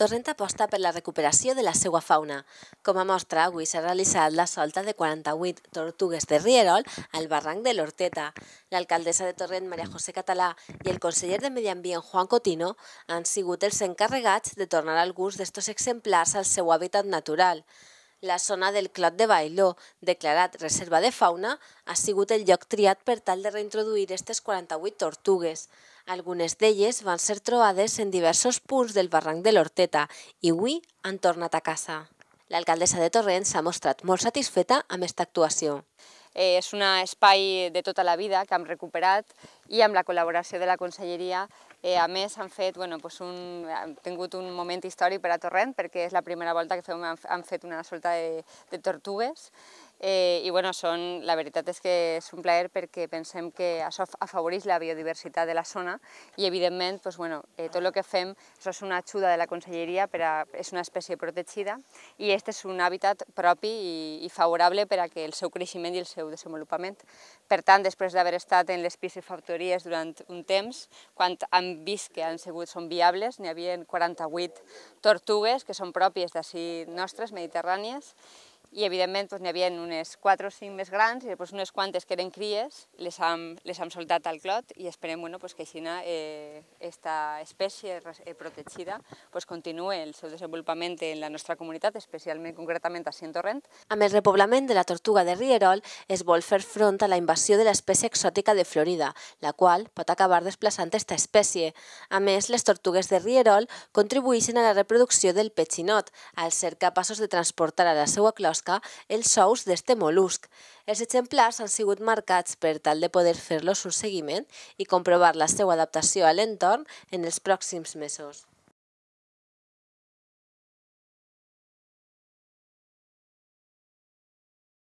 Torrent aposta per la recuperació de la seva fauna. Com a mostra, avui s'ha realitzat la solta de 48 tortugues de rierol al barranc de l'Horteta. L'alcaldessa de Torrent, Maria José Català, i el conseller de Medi Ambient, Juan Cotino, han sigut els encarregats de tornar alguns d'estos exemplars al seu hàbitat natural. La zona del Clot de Bailó, declarat reserva de fauna, ha sigut el lloc triat per tal de reintroduir aquestes 48 tortugues. Algunes d'elles van ser trobades en diversos punts del barranc de l'Horteta i avui han tornat a casa. L'alcaldessa de Torrent s'ha mostrat molt satisfeta amb aquesta actuació. És un espai de tota la vida que hem recuperat i amb la col·laboració de la Conselleria a més han tingut un moment històric per a Torrent perquè és la primera volta que hem fet una solta de tortugues i la veritat és que és un plaer perquè pensem que això afavoreix la biodiversitat de la zona i evidentment tot el que fem és una ajuda de la Conselleria, és una espècie protegida i aquest és un hàbitat propi i favorable per a que el seu creixement i el seu desenvolupament. Per tant, després d'haver estat en les piscifactories durant un temps, quan hem vist que són viables, n'hi havia 48 tortugues que són pròpies d'ací nostres, mediterrànies, i evidentment n'hi havia unes 4 o 5 més grans i unes quantes que eren cries, les hem soltat al clot i esperem que així aquesta espècie protegida continuï el seu desenvolupament en la nostra comunitat, especialment concretament a Torrent. Amb el repoblament de la tortuga de rierol es vol fer front a la invasió de l'espècie exòtica de Florida, la qual pot acabar desplaçant aquesta espècie. A més, les tortugues de rierol contribueixen a la reproducció del petxinot, al ser capaços de transportar a la seva closca els ous d'este mol·lusc. Els exemplars han sigut marcats per tal de poder fer-los un seguiment i comprovar la seva adaptació a l'entorn en els pròxims mesos.